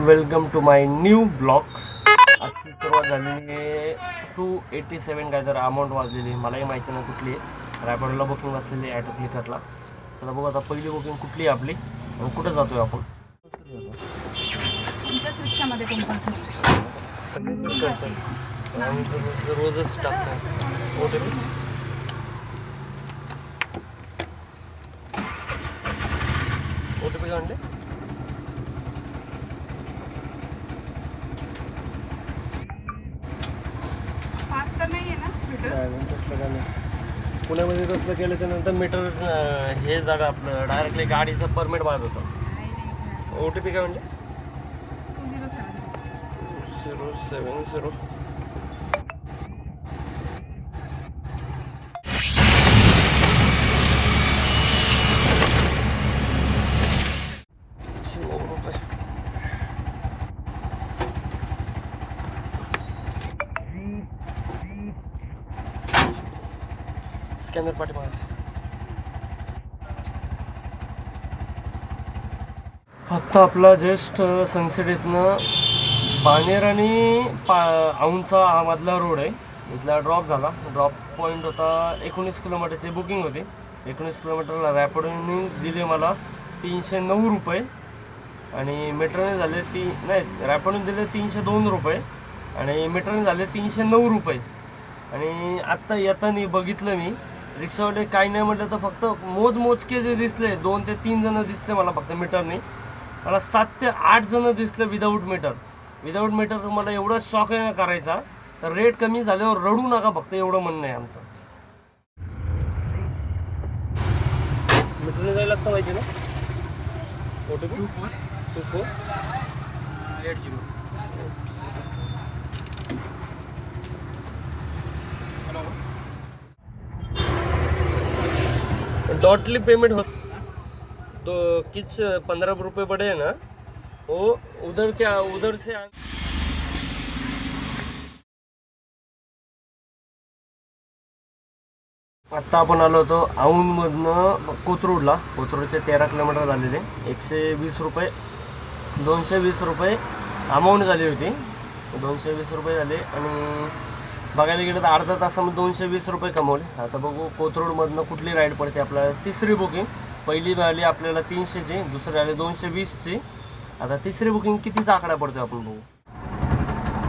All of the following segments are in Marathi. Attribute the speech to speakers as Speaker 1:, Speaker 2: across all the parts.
Speaker 1: Welcome to my new blog. आजची सुरुवात झालेली आहे 287 काय तर अमाऊंट वाजलेली. मलाही माहिती नाही कुठली आहे. रॅपिडोला बुकिंग असलेली ॲटो क्लिकरला. चला बघू आता पहिली बुकिंग कुठली आहे आपली आणि कुठं जातोय आपण.
Speaker 2: तुमच्याच रिक्षामध्ये कंपल्सरी
Speaker 1: आम्ही रोजच टाकतो. OTP काढले.
Speaker 2: फास्ट तर नाही आहे ना मीटर.
Speaker 1: तसलं काय नाही. पुण्यामध्ये तसलं केल्याच्या नंतर मीटर हे जागा आपलं डायरेक्टली गाडीचं परमिट बाद होतं. OTP काय म्हणजे
Speaker 2: 207
Speaker 1: 070. स्कॅनर पाठीमागायचं. आत्ता आपला जस्ट सनसेट इथनं पानेर आणि औंधचा हा मधला रोड आहे. इथला ड्रॉप झाला. ड्रॉप पॉईंट होता 19 किलोमीटरची बुकिंग होती. 19 किलोमीटरला रॅपिडोने दिले मला 309 रुपये आणि मेट्रोने झाले रॅपिडोने दिले 302 रुपये आणि मेट्रोने झाले 309 रुपये. आणि आत्ता येताना बघितलं मी रिक्षावाले काही नाही म्हटलं तर फक्त मोजके जे दिसले 2 ते 3 जण दिसले मला फक्त मीटरने. मला 7 ते 8 जण दिसले विदाऊट मीटर. तर मला एवढा शॉक आहे ना करायचा. तर रेट कमी झाल्यावर रडू नका फक्त एवढं म्हणणं आहे आमचं. मीटरने जायला लागतं माहिती ना. OTP 2480. डॉटली पेमेंट हो तो किच 15 रुपये बड़े है ना वो उधर से आत्ता आपण आलो होतो औंधमधनं कोथरूडला. कोथरूडचे 13 किलोमीटर झालेले. 120 रुपये 220 रुपये अमाऊंट झाली होती. 220 रुपये झाले आणि बघायला गेलं तर अर्धा तासामध्ये 220 रुपये कमवले. आता बघू कोथरूडमधनं कुठली राईड पडते आपल्याला. तिसरी बुकिंग. पहिली आली आपल्याला 300ची, दुसरी आली 220ची. आता तिसरी बुकिंग कितीचा आकडा पडतो आपण बघू.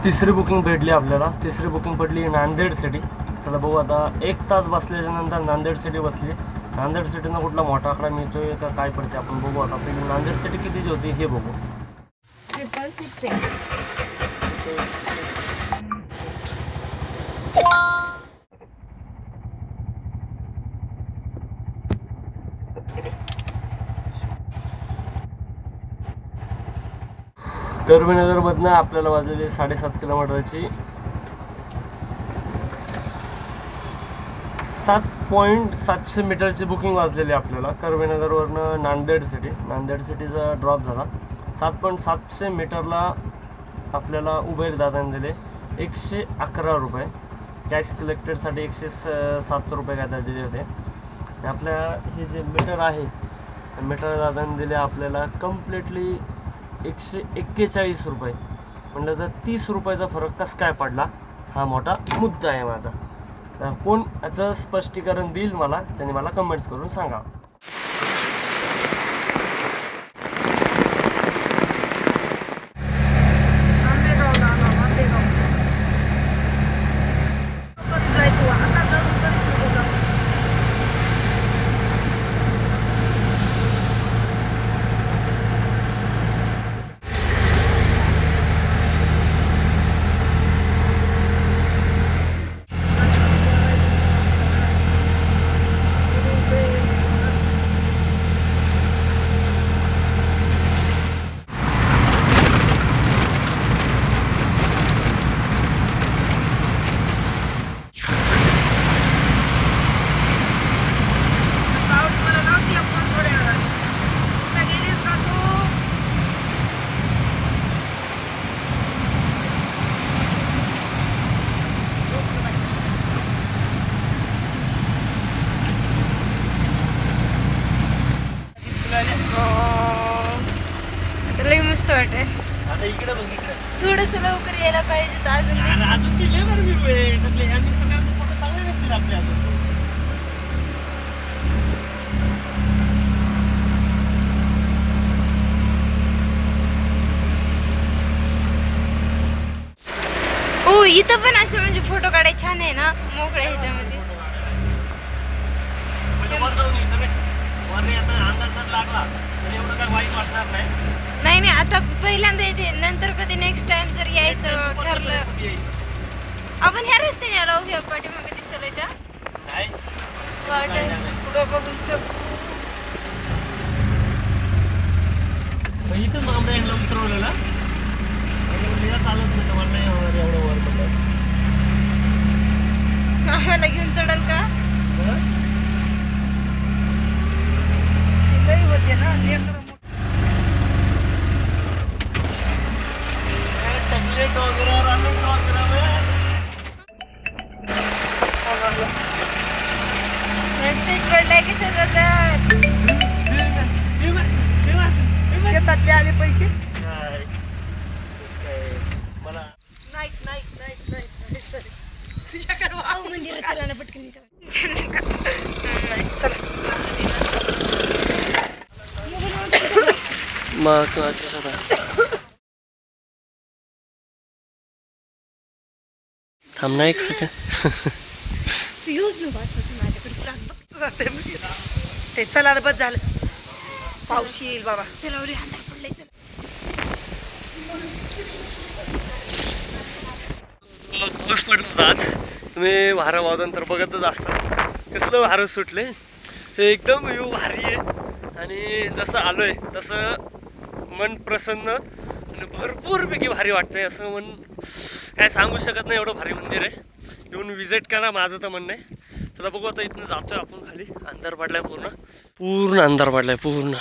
Speaker 1: तिसरी बुकिंग भेटली आपल्याला. तिसरी बुकिंग पडली नांदेड सिटी. चला बघू आता 1 तास बसल्याच्यानंतर नांदेड सिटी बसली. नांदेड सिटीनं कुठला मोठा आकडा मिळतोय का काय पडते आपण बघू. आता पहिली नांदेड सिटी कितीची होती हे बघू.
Speaker 2: 666.
Speaker 1: कर्वेनगरमधनं आपल्याला वाजलेली 7.5 किलोमीटरची 7.700 मीटरची बुकिंग वाजलेली आपल्याला. कर्वेनगरवरनं नांदेड सिटीचा ड्रॉप झाला. 7.700 मीटरला आपल्याला उबेर दादाने दिले 111 रुपये. कॅश कलेक्टेडसाठी 107 रुपये काय दिले होते. आपल्या हे जे मीटर आहे मीटर दादाने दिले आपल्याला कम्प्लिटली 141 रुपये. म्हटलं तर 30 रुपयाचा फरक कसं काय पडला हा मोठा मुद्दा आहे माझा. कोण याचं स्पष्टीकरण देईल मला त्यांनी मला कमेंट्स करून सांगा.
Speaker 2: लई मस्त वाटते.
Speaker 1: आता इकडे बघ इकडे.
Speaker 3: थोडस लवकर यायला पाहिजे तर अजून
Speaker 1: अरे अजून ती लय बरं view आहे. त्यातले यांनी सगळ्यांचे फोटो चांगले निघतील आपले अजून.
Speaker 3: हो इथं पण असं म्हणजे फोटो काढायचे छान आहे ना मोकळ्या ह्याच्यामध्ये.
Speaker 1: म्हणजे वर जाऊन इथं नाही. वर नाही आता अंधार जर लागला तर एवढं काय वाईट वाटणार नाही.
Speaker 3: नाही नाही आता पहिल्यांदा येते नंतर कधी नेक्स्ट टाइम जर यायचं ठरलं
Speaker 1: कधी यायचं?
Speaker 3: आपण ह्या रस्त्याने आलो ह्या पाठीमागे दिसलंय त्या
Speaker 1: काय?
Speaker 3: वाटत बघून चल.
Speaker 1: मग इथं आमच्या यांना उतरवलेला चालत नाही मला नाही होणार एवढं वर पडलं.
Speaker 3: आम्हाला घेऊन चढल का
Speaker 1: हं?
Speaker 3: लई होते ना लेकरं.
Speaker 1: टकले डोंगरावर आलो डोंगरावर.
Speaker 3: रस्तेच पडलाय की जातात शेतातले आले पैसे
Speaker 1: काय? काय? मला
Speaker 3: मंदिरात चला ना पटकन
Speaker 1: थांब ना एक सेकंड.
Speaker 3: तू येऊच नको आजपासून माझ्याकडे प्राण बघत जाते मी. ते चला बस झालं पाऊस येईल बाबा. चला रे अंधार पडलाय चला.
Speaker 1: पाऊस पडला होता आज. तुम्ही वारं वादन तर बघतच असता कसलं वारं सुटले. ते एकदम व्ह्यू भारी आहे आणि जसं आलोय तसं मन प्रसन्न आणि भरपूरपैकी भारी वाटतंय. असं मन काय सांगू शकत नाही एवढं भारी मंदिर आहे. येऊन विजिट करा माझं तर म्हणणं आहे. चला बघू आता इथनं जातोय आपण खाली. अंधार पडलाय पूर्ण अंधार पडलाय पूर्ण.